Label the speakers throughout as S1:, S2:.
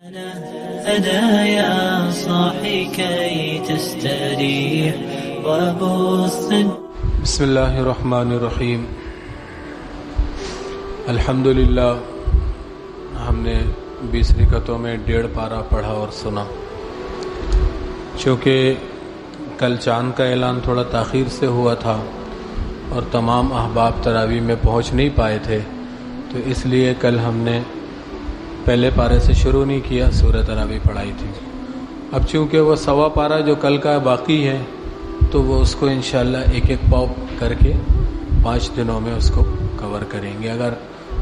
S1: أنا يا صاحي كي تستريح وبث.
S2: بسم اللہ الرحمن الرحیم. الحمدللہ ہم نے 20 رکعتوں میں 1.5 پارہ پڑھا اور سنا. چونکہ کل چاند کا اعلان تھوڑا تاخیر سے ہوا تھا اور تمام احباب تراویح میں پہنچ نہیں پائے تھے، تو اس لیے کل ہم نے پہلے پارے سے شروع نہیں کیا، سورہ تراویح پڑھائی تھی. اب چونکہ وہ 1.25 پارہ جو کل کا باقی ہے تو وہ اس کو انشاءاللہ ایک پاؤ کر کے 5 دنوں میں اس کو کور کریں گے. اگر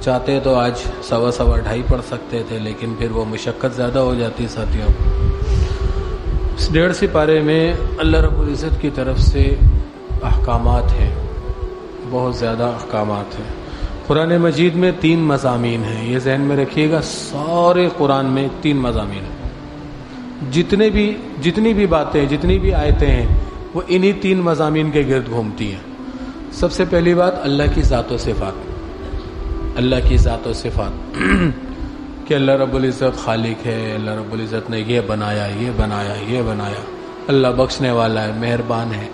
S2: چاہتے تو آج 2.5 پڑھ سکتے تھے، لیکن پھر وہ مشقت زیادہ ہو جاتی ساتھیوں. اس 1.5 پارے میں اللہ رب العزت کی طرف سے احکامات ہیں، بہت زیادہ احکامات ہیں. قرآن مجید میں 3 مضامین ہیں، یہ ذہن میں رکھیے گا. سارے قرآن میں 3 مضامین ہیں. جتنی بھی باتیں، جتنی بھی آیتیں ہیں، وہ انہی 3 مضامین کے گرد گھومتی ہیں. سب سے پہلی بات اللہ کی ذات و صفات. اللہ کی ذات و صفات کہ اللہ رب العزت خالق ہے، اللہ رب العزت نے یہ بنایا، یہ بنایا، یہ بنایا. اللہ بخشنے والا ہے، مہربان ہے.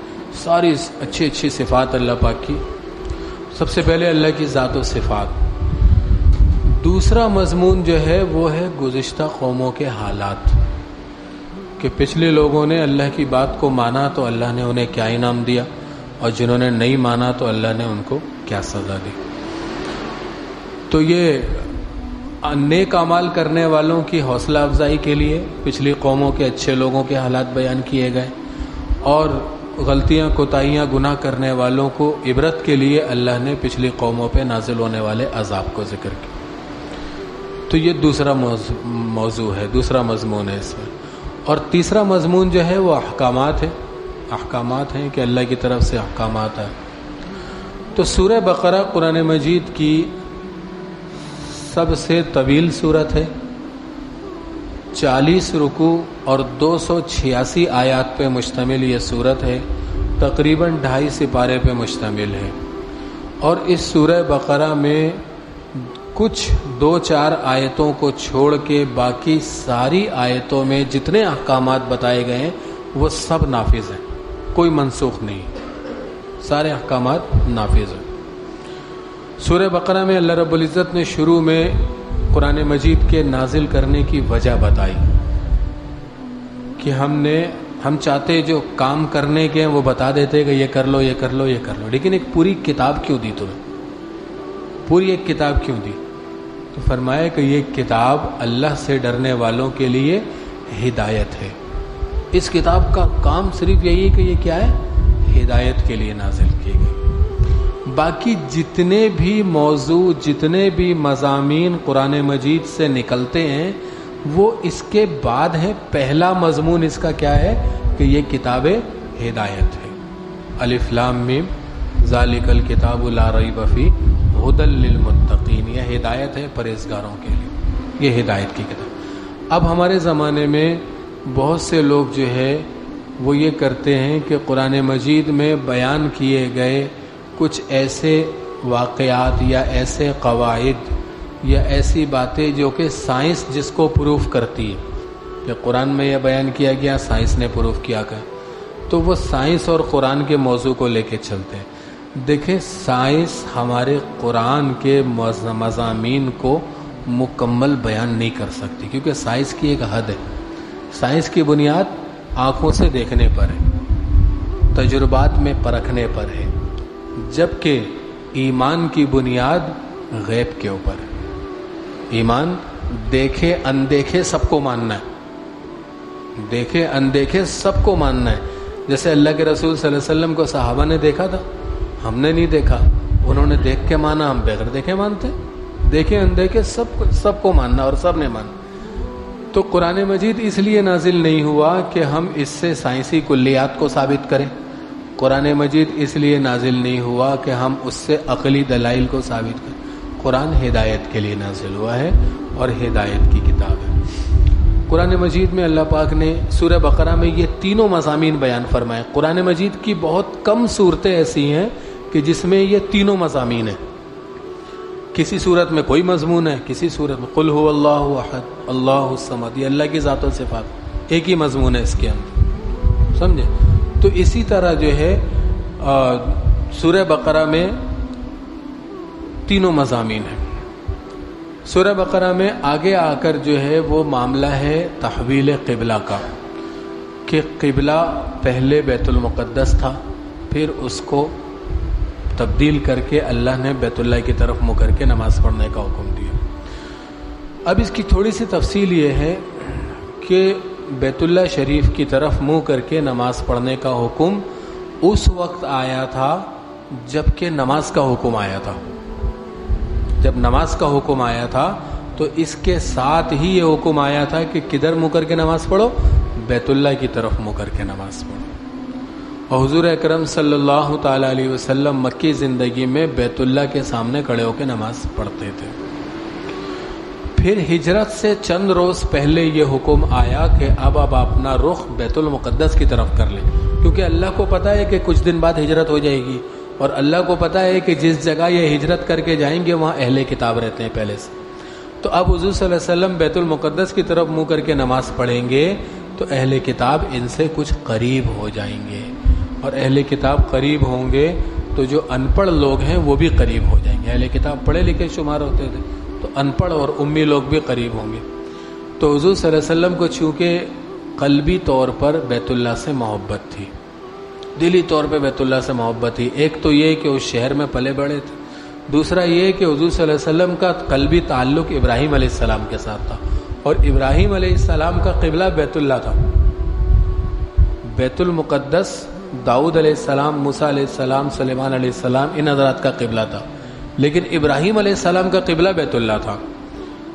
S2: ساری اچھی اچھی صفات اللہ پاک کی. سب سے پہلے اللہ کی ذات و صفات. دوسرا مضمون جو ہے وہ ہے گزشتہ قوموں کے حالات، کہ پچھلے لوگوں نے اللہ کی بات کو مانا تو اللہ نے انہیں کیا انعام دیا، اور جنہوں نے نہیں مانا تو اللہ نے ان کو کیا سزا دی. تو یہ نیک اعمال کرنے والوں کی حوصلہ افزائی کے لیے پچھلی قوموں کے اچھے لوگوں کے حالات بیان کیے گئے، اور غلطیاں، کوتاہیاں، گناہ کرنے والوں کو عبرت کے لیے اللہ نے پچھلی قوموں پہ نازل ہونے والے عذاب کو ذکر کیا. تو یہ دوسرا موضوع ہے، دوسرا مضمون ہے اس میں. اور تیسرا مضمون جو ہے وہ احکامات ہے. احکامات ہیں کہ اللہ کی طرف سے احکامات ہیں. تو سورہ بقرہ قرآن مجید کی سب سے طویل سورت ہے. 40 رکوع اور 286 آیات پہ مشتمل یہ سورت ہے. تقریباً 2.5 سپارے پہ مشتمل ہے. اور اس سورہ بقرہ میں کچھ 2-4 آیتوں کو چھوڑ کے باقی ساری آیتوں میں جتنے احکامات بتائے گئے ہیں وہ سب نافذ ہیں، کوئی منسوخ نہیں، سارے احکامات نافذ ہیں. سورہ بقرہ میں اللہ رب العزت نے شروع میں قرآن مجید کے نازل کرنے کی وجہ بتائی کہ ہم چاہتے جو کام کرنے کے ہیں وہ بتا دیتے کہ یہ کر لو، یہ کر لو، یہ کر لو، لیکن ایک پوری کتاب کیوں دی تمہیں؟ پوری ایک کتاب کیوں دی؟ تو فرمایا کہ یہ کتاب اللہ سے ڈرنے والوں کے لیے ہدایت ہے. اس کتاب کا کام صرف یہی ہے کہ یہ کیا ہے؟ ہدایت کے لیے نازل کی گئی. باقی جتنے بھی موضوع، جتنے بھی مضامین قرآن مجید سے نکلتے ہیں وہ اس کے بعد ہے. پہلا مضمون اس کا کیا ہے کہ یہ کتاب ہدایت ہے. الف لام میم ذالک الکتاب لا ریب فیہ ھدی للمتقین. یہ ہدایت ہے پرہیزگاروں کے لیے، یہ ہدایت کی کتاب. اب ہمارے زمانے میں بہت سے لوگ جو ہے وہ یہ کرتے ہیں کہ قرآن مجید میں بیان کیے گئے کچھ ایسے واقعات یا ایسے قواعد یا ایسی باتیں جو کہ سائنس جس کو پروف کرتی ہے، کہ قرآن میں یہ بیان کیا گیا، سائنس نے پروف کیا کہ، تو وہ سائنس اور قرآن کے موضوع کو لے کے چلتے ہیں. دیکھیں، سائنس ہمارے قرآن کے مضامین کو مکمل بیان نہیں کر سکتی، کیونکہ سائنس کی ایک حد ہے. سائنس کی بنیاد آنکھوں سے دیکھنے پر ہے، تجربات میں پرکھنے پر ہے، جبکہ ایمان کی بنیاد غیب کے اوپر ہے. ایمان دیکھے اندیکھے سب کو ماننا ہے، دیکھے اندیکھے سب کو ماننا ہے. جیسے اللہ کے رسول صلی اللہ علیہ وسلم کو صحابہ نے دیکھا تھا، ہم نے نہیں دیکھا، انہوں نے دیکھ کے مانا، ہم بغیر دیکھے مانتے. دیکھے اندیکھے سب کو ماننا، اور سب نے مانا. تو قرآن مجید اس لیے نازل نہیں ہوا کہ ہم اس سے سائنسی کلیات کو ثابت کریں. قرآن مجید اس لیے نازل نہیں ہوا کہ ہم اس سے عقلی دلائل کو ثابت کریں. قرآن ہدایت کے لیے نازل ہوا ہے اور ہدایت کی کتاب ہے. قرآن مجید میں اللہ پاک نے سورہ بقرہ میں یہ تینوں مضامین بیان فرمائے. قرآن مجید کی بہت کم صورتیں ایسی ہیں کہ جس میں یہ تینوں مضامین ہیں. کسی صورت میں کوئی مضمون ہے، کسی صورت میں قل هو اللہ احد اللہ الصمد، یہ اللہ کی ذات و صفات، ایک ہی مضمون ہے اس کے اندر، سمجھے؟ تو اسی طرح جو ہے سورہ بقرہ میں تینوں مضامین ہیں۔ سورہ بقرہ میں آگے آ کر جو ہے وہ معاملہ ہے تحویل قبلہ کا، کہ قبلہ پہلے بیت المقدس تھا، پھر اس کو تبدیل کر کے اللہ نے بیت اللہ کی طرف منہ کر کے نماز پڑھنے کا حکم دیا۔ اب اس کی تھوڑی سی تفصیل یہ ہے کہ بیت اللہ شریف کی طرف منہ کر کے نماز پڑھنے کا حکم اس وقت آیا تھا جب کہ نماز کا حکم آیا تھا۔ جب نماز کا حکم آیا تھا تو اس کے ساتھ ہی یہ حکم آیا تھا کہ کدھر منہ کر کے نماز پڑھو؟ بیت اللہ کی طرف منہ کر کے نماز پڑھو۔ اور حضور اکرم صلی اللہ تعالی علیہ وسلم مکی زندگی میں بیت اللہ کے سامنے کھڑے ہو کے نماز پڑھتے تھے۔ پھر ہجرت سے چند روز پہلے یہ حکم آیا کہ اب اپنا رخ بیت المقدس کی طرف کر لیں، کیونکہ اللہ کو پتہ ہے کہ کچھ دن بعد ہجرت ہو جائے گی، اور اللہ کو پتہ ہے کہ جس جگہ یہ ہجرت کر کے جائیں گے وہاں اہل کتاب رہتے ہیں پہلے سے۔ تو اب حضور صلی اللہ علیہ وسلم بیت المقدس کی طرف منہ کر کے نماز پڑھیں گے تو اہل کتاب ان سے کچھ قریب ہو جائیں گے، اور اہل کتاب قریب ہوں گے تو جو ان پڑھ لوگ ہیں وہ بھی قریب ہو جائیں گے۔ اہل کتاب پڑھے لکھے شمار ہوتے تھے تو ان پڑھ اور امی لوگ بھی قریب ہوں گے۔ تو حضور صلی اللہ علیہ وسلم کو چونکہ قلبی طور پر بیت اللہ سے محبت تھی، دلی طور پہ بیت اللہ سے محبت تھی، ایک تو یہ کہ اس شہر میں پلے بڑے تھے، دوسرا یہ کہ حضور صلی اللہ علیہ وسلم کا قلبی تعلق ابراہیم علیہ السلام کے ساتھ تھا، اور ابراہیم علیہ السلام کا قبلہ بیت اللہ تھا۔ بیت المقدس داؤد علیہ السلام، موسیٰ علیہ السلام، سلیمان علیہ السلام ان حضرات کا قبلہ تھا، لیکن ابراہیم علیہ السلام کا قبلہ بیت اللہ تھا۔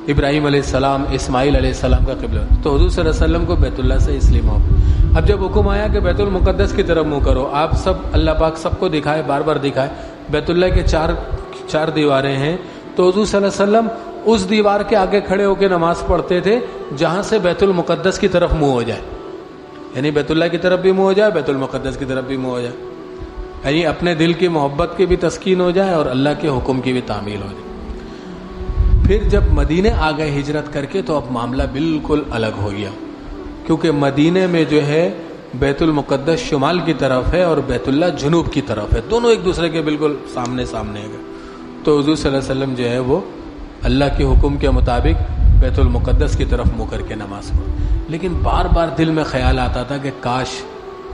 S2: ابراہیم علیہ السلام، اسماعیل علیہ السلام کا قبلہ، تو حضور صلی اللہ علیہ وسلم کو بیت اللہ سے اس لیے محبت۔ اب جب حکم آیا کہ بیت المقدس کی طرف منہ کرو، آپ سب اللہ پاک سب کو دکھائے، بار بار دکھائے، بیت اللہ کے چار دیواریں ہیں، تو حضور صلی اللہ علیہ وسلم اس دیوار کے آگے کھڑے ہو کے نماز پڑھتے تھے جہاں سے بیت المقدس کی طرف منہ ہو جائے، یعنی بیت اللہ کی طرف بھی منہ ہو جائے، بیت المقدس کی طرف بھی منہ ہو جائے، یعنی اپنے دل کی محبت کی بھی تسکین ہو جائے اور اللہ کے حکم کی بھی تعمیل ہو جائے۔ پھر جب مدینے آ گئے ہجرت کر کے تو اب معاملہ بالکل الگ ہو گیا، کیونکہ مدینے میں جو ہے بیت المقدس شمال کی طرف ہے اور بیت اللہ جنوب کی طرف ہے، دونوں ایک دوسرے کے بالکل سامنے سامنے ہیں۔ تو حضور صلی اللہ علیہ وسلم جو ہے وہ اللہ کے حکم کے مطابق بیت المقدس کی طرف منہ کر کے نماز پڑھو، لیکن بار بار دل میں خیال آتا تھا کہ کاش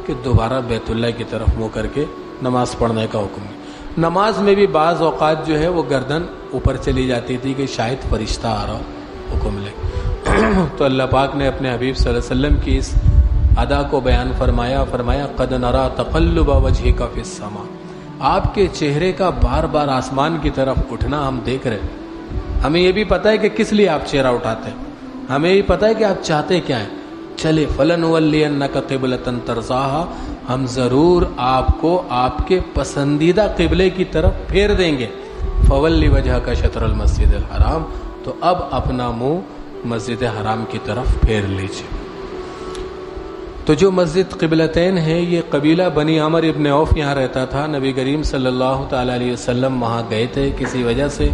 S2: کہ دوبارہ بیت اللہ کی طرف منہ کر کے نماز پڑھنے کا حکم ہے۔ نماز میں بھی بعض اوقات جو ہے وہ گردن اوپر چلی جاتی تھی کہ شاید فرشتہ آ رہا حکم لے، تو اللہ پاک نے اپنے حبیب صلی اللہ علیہ وسلم کی اس ادا کو بیان فرمایا قد نرا تقلب وجهک فی السماء، آپ کے چہرے کا بار بار آسمان کی طرف اٹھنا ہم دیکھ رہے ہیں، ہمیں یہ بھی پتہ ہے کہ کس لیے آپ چہرہ اٹھاتے ہیں، ہمیں یہ پتہ ہے کہ آپ چاہتے کیا ہیں، چلے فلنولینک قبلۃ ترضاها، ہم ضرور آپ کو آپ کے پسندیدہ قبلے کی طرف پھیر دیں گے، فولی وجہک شطر المسجد الحرام، تو اب اپنا منہ مسجد حرام کی طرف پھیر لیجیے۔ تو جو مسجد قبلتین ہے یہ قبیلہ بنی عامر ابن عوف یہاں رہتا تھا، نبی کریم صلی اللہ تعالی علیہ وسلم وہاں گئے تھے کسی وجہ سے،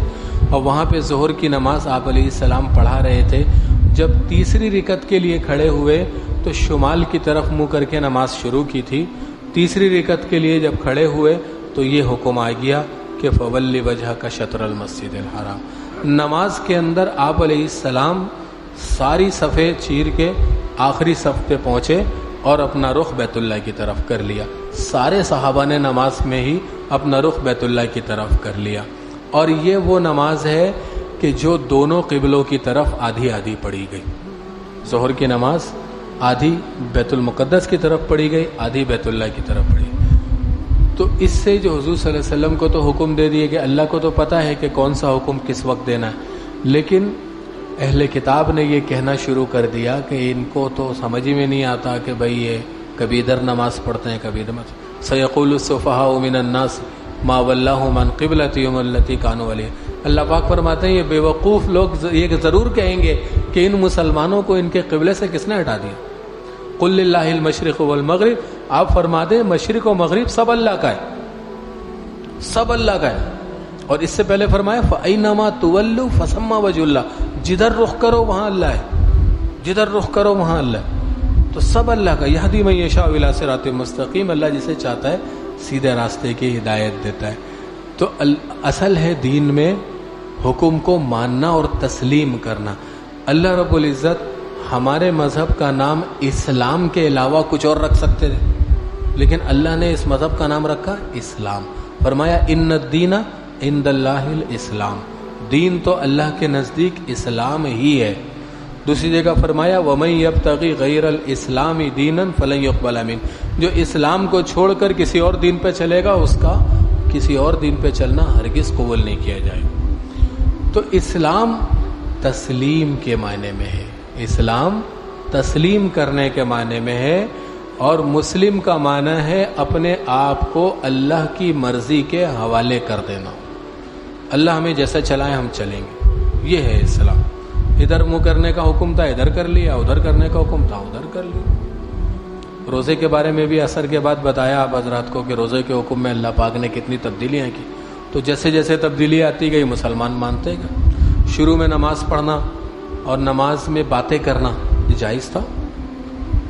S2: اور وہاں پہ ظہر کی نماز آپ علیہ السلام پڑھا رہے تھے۔ جب تیسری رکعت کے لیے کھڑے ہوئے تو شمال کی طرف منہ کر کے نماز شروع کی تھی، تیسری رکعت کے لیے جب کھڑے ہوئے تو یہ حکم آ گیا کہ فولی وجہک شطر المسجد الحرام۔ نماز کے اندر آپ علیہ السلام ساری صفیں چیر کے آخری صف پہ پہنچے اور اپنا رخ بیت اللہ کی طرف کر لیا، سارے صحابہ نے نماز میں ہی اپنا رخ بیت اللہ کی طرف کر لیا، اور یہ وہ نماز ہے کہ جو دونوں قبلوں کی طرف آدھی آدھی پڑھی گئی، ظہر کی نماز آدھی بیت المقدس کی طرف پڑھی گئی، آدھی بیت اللہ کی طرف پڑھی گئی۔ تو اس سے جو حضور صلی اللہ علیہ وسلم کو تو حکم دے دیے کہ اللہ کو تو پتہ ہے کہ کون سا حکم کس وقت دینا ہے، لیکن اہل کتاب نے یہ کہنا شروع کر دیا کہ ان کو تو سمجھ میں نہیں آتا کہ بھئی یہ کبھی ادھر نماز پڑھتے ہیں کبھی ادھر، سیقول السفہاء من الناس ما ولاہم عن قبلتہم التی کانوا علیہا۔ اللہ پاک فرماتے ہیں یہ بے وقوف لوگ یہ ضرور کہیں گے کہ ان مسلمانوں کو ان کے قبلے سے کس نے ہٹا دیا۔ قل للہ المشرق والمغرب، آپ فرما دیں مشرق و مغرب سب اللہ کا ہے، سب اللہ کا ہے، اور اس سے پہلے فرمایا فَأَيْنَمَا تُوَلُّوا فَثَمَّ وَجْهُ اللَّهِ، جدھر رخ کرو وہاں اللہ ہے، جدھر رخ کرو وہاں اللہ ہے. تو سب اللہ کا. یہدی من یشاء الی صراط مستقیم، اللہ جسے چاہتا ہے سیدھے راستے کی ہدایت دیتا ہے. تو اصل ہے دین میں حکم کو ماننا اور تسلیم کرنا. اللہ رب العزت ہمارے مذہب کا نام اسلام کے علاوہ کچھ اور رکھ سکتے تھے، لیکن اللہ نے اس مذہب کا نام رکھا اسلام. فرمایا ان الدین عند اللہ الاسلام، دین تو اللہ کے نزدیک اسلام ہی ہے. دوسری جگہ فرمایا وَمَن يَبْتَغِي غَيْرَ الْإِسْلَامِ دِينًا فَلَن يُقْبَلَ مِنْهُ، جو اسلام کو چھوڑ کر کسی اور دین پہ چلے گا اس کا کسی اور دین پہ چلنا ہرگز قبول نہیں کیا جائے گا. تو اسلام تسلیم کے معنی میں ہے، اسلام تسلیم کرنے کے معنی میں ہے، اور مسلم کا معنی ہے اپنے آپ کو اللہ کی مرضی کے حوالے کر دینا. اللہ ہمیں جیسا چلائے ہم چلیں گے، یہ ہے اسلام. ادھر منہ کرنے کا حکم تھا ادھر کر لیا، ادھر کرنے کا حکم تھا ادھر کر لیا. روزے کے بارے میں بھی عصر کے بعد بتایا آپ حضرات کو کہ روزے کے حکم میں اللہ پاک نے کتنی تبدیلیاں کی. تو جیسے جیسے تبدیلی آتی گئی مسلمان مانتے گئے. شروع میں نماز پڑھنا اور نماز میں باتیں کرنا یہ جائز تھا.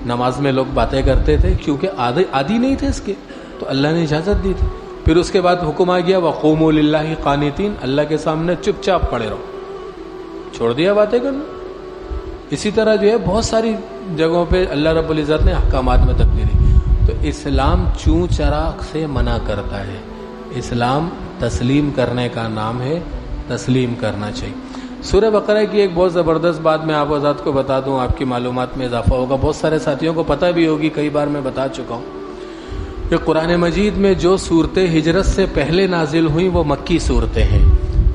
S2: نماز میں لوگ باتیں کرتے تھے کیونکہ عادی نہیں تھے اس کے، تو اللہ نے اجازت دی تھی. پھر اس کے بعد حکم آ گیا وَقُومُوا لِلَّهِ قَانِتِينَ، اللہ کے سامنے چپ چاپ پڑے رہو، چھوڑ دیا باتیں کرنا. اسی طرح جو ہے بہت ساری جگہوں پہ اللہ رب العزت نے احکامات میں تبدیلی. تو اسلام چوں چراغ سے منع کرتا ہے. اسلام تسلیم کرنے کا نام ہے، تسلیم کرنا چاہیے. سورہ بقرہ کی ایک بہت زبردست بات میں آپ حضرات کو بتا دوں، آپ کی معلومات میں اضافہ ہوگا. بہت سارے ساتھیوں کو پتہ بھی ہوگی، کئی بار میں بتا چکا ہوں کہ قرآن مجید میں جو صورتیں ہجرت سے پہلے نازل ہوئیں وہ مکی صورتیں ہیں،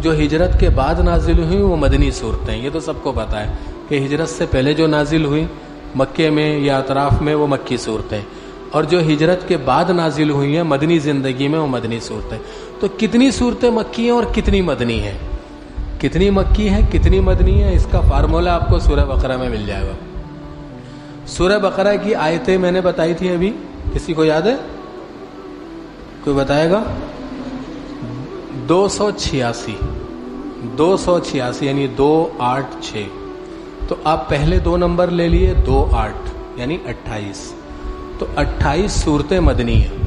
S2: جو ہجرت کے بعد نازل ہوئیں وہ مدنی صورتیں ہیں. یہ تو سب کو پتہ ہے کہ ہجرت سے پہلے جو نازل ہوئیں مکے میں یا اطراف میں وہ مکی صورتیں، اور جو ہجرت کے بعد نازل ہوئی ہیں مدنی زندگی میں وہ مدنی صورتیں. تو کتنی صورتیں مکی ہیں اور کتنی مدنی ہیں؟ کتنی مکی ہیں کتنی مدنی ہیں، اس کا فارمولہ آپ کو سورہ بقرہ میں مل جائے گا. سورہ بقرہ کی آیتیں میں نے بتائی تھی ابھی، کسی کو یاد ہے؟ کوئی بتائے گا؟ 286 یعنی 286. تو آپ پہلے دو نمبر لے لیے 28 یعنی 28. تو 28 صورتیں مدنی ہیں،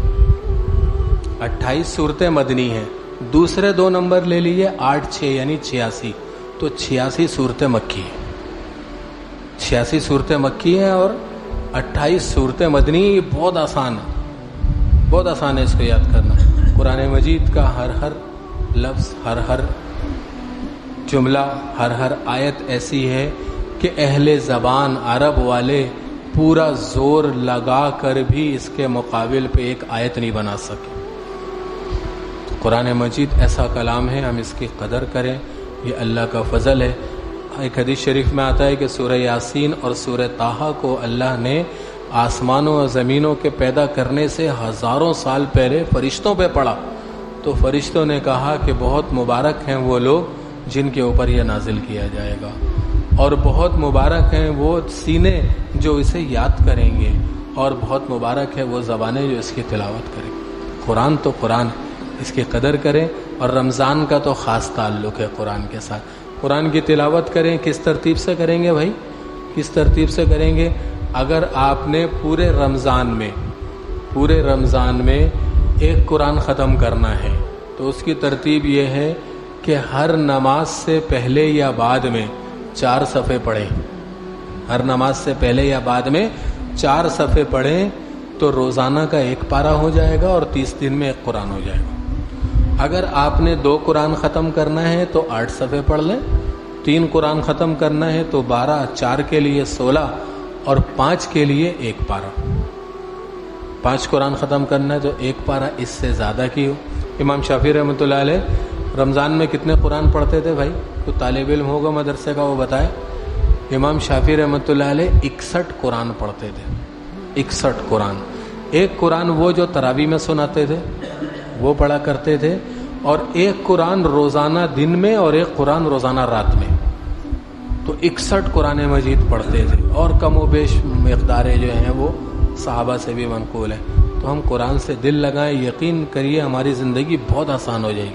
S2: 28 صورتیں مدنی ہیں. دوسرے دو نمبر لے لیے 86 یعنی 86. تو 86 صورتیں مکی ہیں، 86 صورتیں مکی ہیں اور 28 صورتیں مدنی. یہ بہت آسان ہے، بہت آسان ہے اس کو یاد کرنا. قرآن مجید کا ہر لفظ، ہر جملہ، ہر آیت ایسی ہے کہ اہل زبان عرب والے پورا زور لگا کر بھی اس کے مقابل پہ ایک آیت نہیں بنا سکے. قرآن مجید ایسا کلام ہے، ہم اس کی قدر کریں، یہ اللہ کا فضل ہے. ایک حدیث شریف میں آتا ہے کہ سورہ یاسین اور سورہ طٰہٰ کو اللہ نے آسمانوں اور زمینوں کے پیدا کرنے سے ہزاروں سال پہلے فرشتوں پہ پڑھا. تو فرشتوں نے کہا کہ بہت مبارک ہیں وہ لوگ جن کے اوپر یہ نازل کیا جائے گا، اور بہت مبارک ہیں وہ سینے جو اسے یاد کریں گے، اور بہت مبارک ہے وہ زبانیں جو اس کی تلاوت کریں. قرآن تو قرآن، اس کی قدر کریں. اور رمضان کا تو خاص تعلق ہے قرآن کے ساتھ. قرآن کی تلاوت کریں. کس ترتیب سے کریں گے بھائی؟ کس ترتیب سے کریں گے؟ اگر آپ نے پورے رمضان میں ایک قرآن ختم کرنا ہے تو اس کی ترتیب یہ ہے کہ ہر نماز سے پہلے یا بعد میں 4 صفحے پڑھیں. ہر نماز سے پہلے یا بعد میں 4 صفحے پڑھیں تو روزانہ کا 1 پارہ ہو جائے گا اور 30 دن میں 1 قرآن ہو جائے گا. اگر آپ نے 2 قرآن ختم کرنا ہے تو 8 صفحے پڑھ لیں. 3 قرآن ختم کرنا ہے تو 12، 4 کے لیے 16 اور 5 کے لیے 1 پارہ. 5 قرآن ختم کرنا ہے تو 1 پارہ، اس سے زیادہ کی ہو. امام شافعی رحمۃ اللہ علیہ رمضان میں کتنے قرآن پڑھتے تھے بھائی؟ تو طالب علم ہوگا مدرسے کا وہ بتائے. امام شافعی رحمۃ اللہ علیہ 61 قرآن پڑھتے تھے. 61 قرآن. 1 قرآن وہ جو تراویح میں سناتے تھے وہ پڑھا کرتے تھے، اور 1 قرآن روزانہ دن میں اور 1 قرآن روزانہ رات میں. تو 61 قرآن مجید پڑھتے تھے، اور کم و بیش مقداریں جو ہیں وہ صحابہ سے بھی منقول ہیں. تو ہم قرآن سے دل لگائیں، یقین کریے ہماری زندگی بہت آسان ہو جائے گی.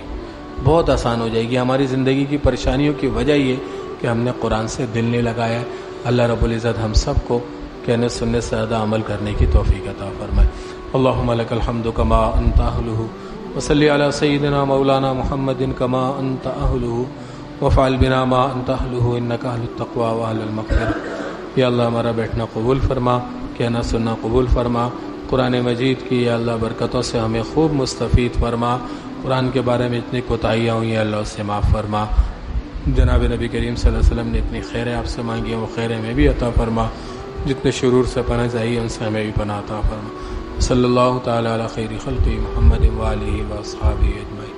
S2: بہت آسان ہو جائے گی. ہماری زندگی کی پریشانیوں کی وجہ یہ کہ ہم نے قرآن سے دل نہیں لگایا. اللہ رب العزت ہم سب کو کہنے سننے سے زیادہ عمل کرنے کی توفیق عطا فرمائے. اللہم لک الحمد کما انت اہلہ وصلی علی سیدنا مولانا محمد کما انت اہلہ وفعل بنا ما انت اہلہ انک اہل التقوی واہل المغفرہ. یا اللہ ہمارا بیٹھنا قبول فرما، کہنا سننا قبول فرما. قرآن مجید کی یا اللہ برکتوں سے ہمیں خوب مستفید فرما. قرآن کے بارے میں اتنی کوتاہیاں ہوئی ہیں اللہ اس سے معاف فرما. جناب نبی کریم صلی اللہ علیہ وسلم نے اتنی خیریں آپ سے مانگی ہیں وہ خیریں میں بھی عطا فرما. جتنے شرور سے پناہ چاہیے ان سے ہمیں بھی پناہ عطا فرما. صلی اللہ تعالی علی خیر خلقہ محمد و آلہ و اصحابہ اجمعین.